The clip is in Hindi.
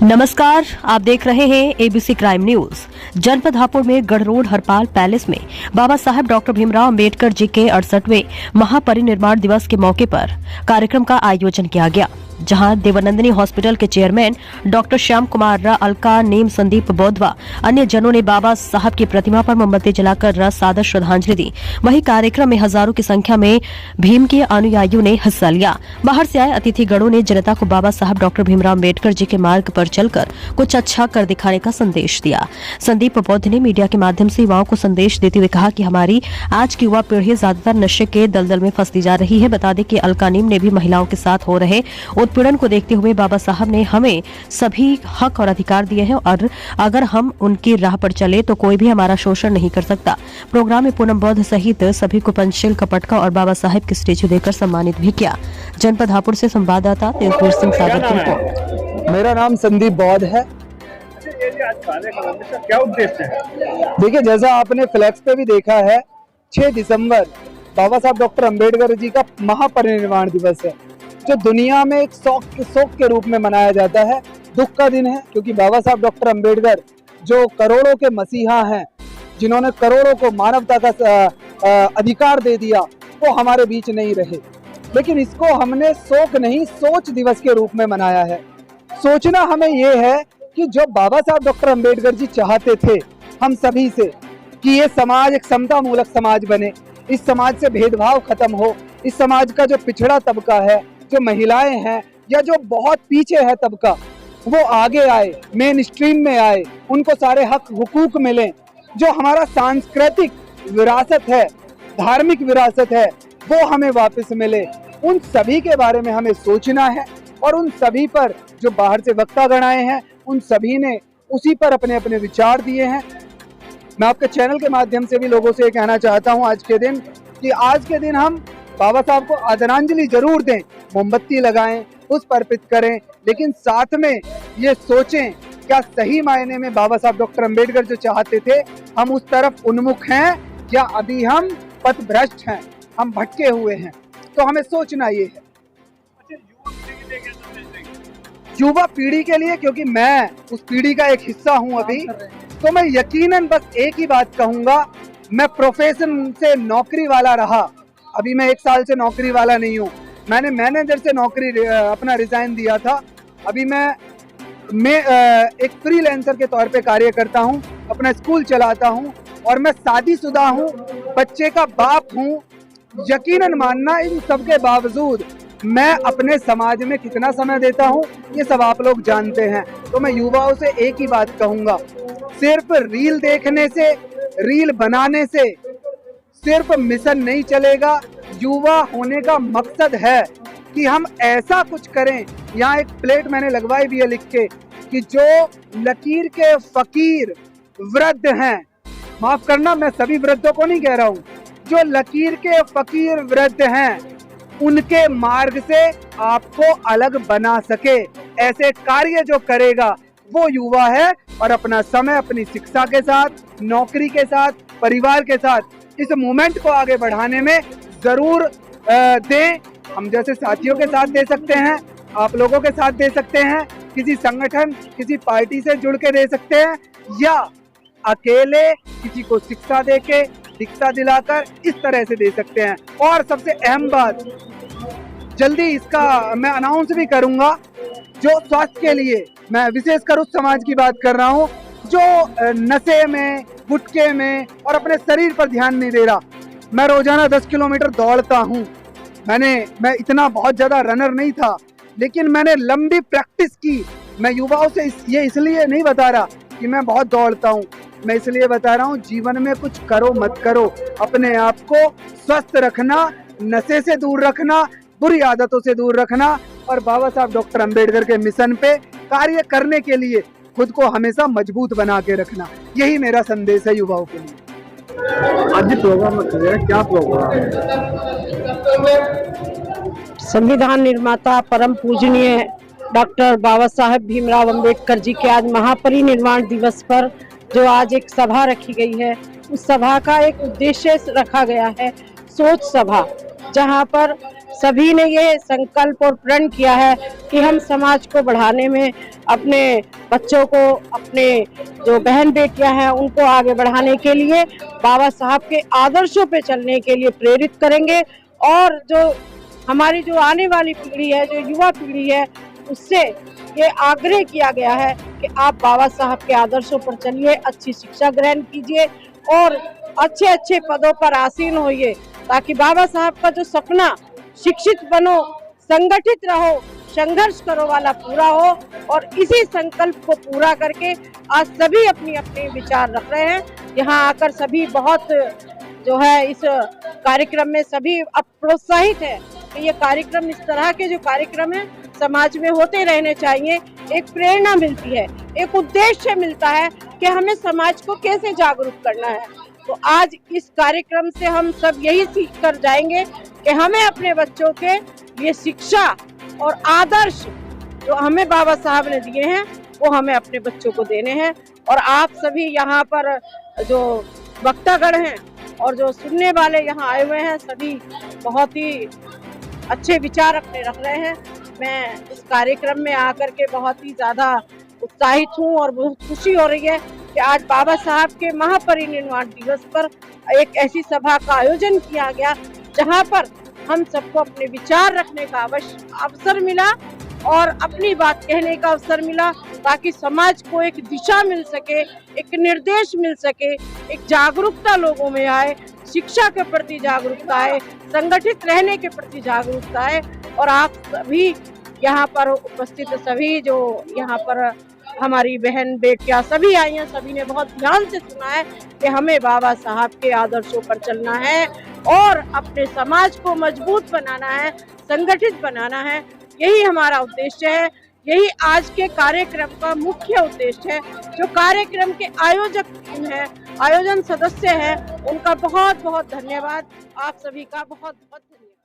नमस्कार, आप देख रहे हैं एबीसी क्राइम न्यूज। जनपद हापुड़ में गढ़रोड हरपाल पैलेस में बाबा साहेब डॉक्टर भीमराव अंबेडकर जी के 68वें महापरिनिर्वाण दिवस के मौके पर कार्यक्रम का आयोजन किया गया, जहां देवानंदिनी हॉस्पिटल के चेयरमैन डॉक्टर श्याम कुमार अलका, नीम संदीप बौद्ध व अन्य जनों ने बाबा साहब की प्रतिमा पर मोमबत्ती जलाकर सादर श्रद्धांजलि दी। वहीं कार्यक्रम में हजारों की संख्या में भीम के अनुयायियों ने हिस्सा लिया। बाहर से आए अतिथिगणों ने जनता को बाबा साहब डॉक्टर भीमराव अंबेडकर जी के मार्ग पर चलकर कुछ अच्छा कर दिखाने का संदेश दिया। संदीप बौद्ध ने मीडिया के माध्यम से युवाओं को संदेश देते हुए कहा कि हमारी आज की युवा पीढ़ी ज्यादातर नशे के दलदल में फंसती जा रही है। बता दें कि अलका नीम ने भी महिलाओं के साथ हो रहे उत्पीड़न को देखते हुए बाबा साहब ने हमें सभी हक और अधिकार दिए हैं और अगर हम उनकी राह पर चले तो कोई भी हमारा शोषण नहीं कर सकता। प्रोग्राम में पूनम बौद्ध सहित सभी को पंचशील का पटका और बाबा साहब की स्टेचू देकर सम्मानित भी किया। जनपद हापुड़ से संवाददाता तेजवीर सिंह सागर की रिपोर्ट। मेरा नाम संदीप बौद्ध है। क्या उद्देश्य है? देखिए, जैसा आपने फ्लैक्स पे भी देखा है, 6 दिसंबर बाबा साहब डॉक्टर अंबेडकर जी का महापरिनिर्वाण दिवस है, जो दुनिया में एक शौक के रूप में मनाया जाता है। दुख का दिन है क्योंकि बाबा साहब डॉक्टर अंबेडकर जो करोड़ों के मसीहा हैं, जिन्होंने करोड़ों को मानवता का अधिकार दे दिया, वो हमारे बीच नहीं रहे। लेकिन इसको हमने शोक नहीं, सोच दिवस के रूप में मनाया है। सोचना हमें ये है कि जो बाबा साहब डॉक्टर अंबेडकर जी चाहते थे हम सभी से कि ये समाज एक समता मूलक समाज बने, इस समाज से भेदभाव खत्म हो, इस समाज का जो पिछड़ा तबका है, जो महिलाएं हैं या जो बहुत पीछे है तबका, वो आगे आए, मेन स्ट्रीम में आए, उनको सारे हक हुकूक मिलें। जो हमारा सांस्कृतिक विरासत है, धार्मिक विरासत है, वो हमें वापस मिले। उन सभी के बारे में हमें सोचना है और उन सभी पर जो बाहर से वक्तागण आए हैं, उन सभी ने उसी पर अपने अपने विचार दिए हैं। मैं आपके चैनल के माध्यम से भी लोगों से ये कहना चाहता हूँ आज के दिन कि आज के दिन हम बाबा साहब को आदरांजलि जरूर दें, मोमबत्ती लगाएं, पुष्प अर्पित करें, लेकिन साथ में ये सोचें क्या सही मायने में बाबा साहब डॉक्टर अंबेडकर जो चाहते थे हम उस तरफ उन्मुख हैं या अभी हम पथभ्रष्ट हैं, हम भटके हुए हैं। तो हमें सोचना ये है। युवा पीढ़ी के लिए, क्योंकि मैं उस पीढ़ी का एक हिस्सा हूं अभी, तो मैं यकीनन बस एक ही बात कहूंगा, मैं प्रोफेशन से नौकरी वाला रहा, अभी मैं 1 साल से नौकरी वाला नहीं हूँ। मैंने मैनेजर से नौकरी अपना रिजाइन दिया था। अभी मैं एक फ्रीलांसर के तौर पे कार्य करता हूँ, अपना स्कूल चलाता हूँ और मैं शादीशुदा हूँ, बच्चे का बाप हूँ। यकीनन मानना, इन सब के बावजूद मैं अपने समाज में कितना समय देता हूँ ये सब आप लोग जानते हैं। तो मैं युवाओं से एक ही बात कहूँगा, सिर्फ रील देखने से, रील बनाने से सिर्फ मिशन नहीं चलेगा। युवा होने का मकसद है कि हम ऐसा कुछ करें। यहाँ एक प्लेट मैंने लगवाई भी है लिख के कि जो लकीर के फकीर वृद्ध हैं, माफ करना मैं सभी वृद्धों को नहीं कह रहा हूँ, जो लकीर के फकीर वृद्ध हैं, उनके मार्ग से आपको अलग बना सके, ऐसे कार्य जो करेगा वो युवा है। और अपना समय अपनी शिक्षा के साथ, नौकरी के साथ, परिवार के साथ इस मूवमेंट को आगे बढ़ाने में जरूर दें। हम जैसे साथियों के साथ दे सकते हैं, आप लोगों के साथ दे सकते हैं, किसी संगठन, किसी पार्टी से जुड़ के दे सकते हैं, या अकेले किसी को शिक्षा देके, शिक्षा दिलाकर इस तरह से दे सकते हैं। और सबसे अहम बात, जल्दी इसका मैं अनाउंस भी करूंगा, जो स्वास्थ्य के लिए, मैं विशेषकर उस समाज की बात कर रहा हूँ जो नशे में, गुटखे में और अपने शरीर पर ध्यान नहीं दे रहा। मैं रोजाना 10 किलोमीटर दौड़ता हूँ। मैं इतना बहुत ज्यादा रनर नहीं था, लेकिन मैंने लंबी प्रैक्टिस की। मैं युवाओं से ये इसलिए नहीं बता रहा कि मैं बहुत दौड़ता हूँ, मैं इसलिए बता रहा हूँ जीवन में कुछ करो मत करो, अपने आप को स्वस्थ रखना, नशे से दूर रखना, बुरी आदतों से दूर रखना और बाबा साहब डॉक्टर अंबेडकर के मिशन पे कार्य करने के लिए खुद को हमेशा मजबूत बना के रखना, यही मेरा संदेश है युवाओं के लिए। आज प्रोग्राम में क्या प्रोग्राम है? संविधान निर्माता परम पूजनीय डॉक्टर बाबा साहेब भीमराव अंबेडकर जी के आज महापरिनिर्वाण दिवस पर जो आज एक सभा रखी गई है, उस सभा का एक उद्देश्य रखा गया है, सोच सभा। जहां पर सभी ने ये संकल्प और प्रण किया है कि हम समाज को बढ़ाने में अपने बच्चों को, अपने जो बहन बेटियां हैं उनको आगे बढ़ाने के लिए बाबा साहब के आदर्शों पे चलने के लिए प्रेरित करेंगे। और जो हमारी जो आने वाली पीढ़ी है, जो युवा पीढ़ी है, उससे ये आग्रह किया गया है कि आप बाबा साहब के आदर्शों पर चलिए, अच्छी शिक्षा ग्रहण कीजिए और अच्छे अच्छे पदों पर आसीन होइए, ताकि बाबा साहब का जो सपना शिक्षित बनो, संगठित रहो, संघर्ष करो वाला पूरा हो। और इसी संकल्प को पूरा करके आज सभी अपनी अपने विचार रख रहे हैं। यहाँ आकर सभी बहुत जो है इस कार्यक्रम में सभी अब प्रोत्साहित है कि ये कार्यक्रम, इस तरह के जो कार्यक्रम है समाज में होते रहने चाहिए। एक प्रेरणा मिलती है, एक उद्देश्य मिलता है कि हमें समाज को कैसे जागरूक करना है। तो आज इस कार्यक्रम से हम सब यही सीख कर जाएंगे कि हमें अपने बच्चों के ये शिक्षा और आदर्श जो हमें बाबा साहब ने दिए हैं वो हमें अपने बच्चों को देने हैं। और आप सभी यहाँ पर जो वक्तागण हैं और जो सुनने वाले यहाँ आए हुए हैं, सभी बहुत ही अच्छे विचार अपने रख रहे हैं। मैं इस कार्यक्रम में आकर के बहुत ही ज़्यादा उत्साहित हूँ और बहुत खुशी हो रही है कि आज बाबा साहब के महापरिनिर्वाण दिवस पर एक ऐसी सभा का आयोजन किया गया जहाँ पर हम सबको अपने विचार रखने का अवसर मिला और अपनी बात कहने का अवसर मिला, ताकि समाज को एक दिशा मिल सके, एक निर्देश मिल सके, एक जागरूकता लोगों में आए, शिक्षा के प्रति जागरूकता आए, संगठित रहने के प्रति जागरूकता आए। और आप सभी यहाँ पर उपस्थित सभी जो यहाँ पर हमारी बहन बेटियां सभी आई हैं, सभी ने बहुत ध्यान से सुना है कि हमें बाबा साहब के आदर्शों पर चलना है और अपने समाज को मजबूत बनाना है, संगठित बनाना है। यही हमारा उद्देश्य है, यही आज के कार्यक्रम का मुख्य उद्देश्य है। जो कार्यक्रम के आयोजक हैं, आयोजन सदस्य हैं, उनका बहुत बहुत धन्यवाद। आप सभी का बहुत बहुत धन्यवाद।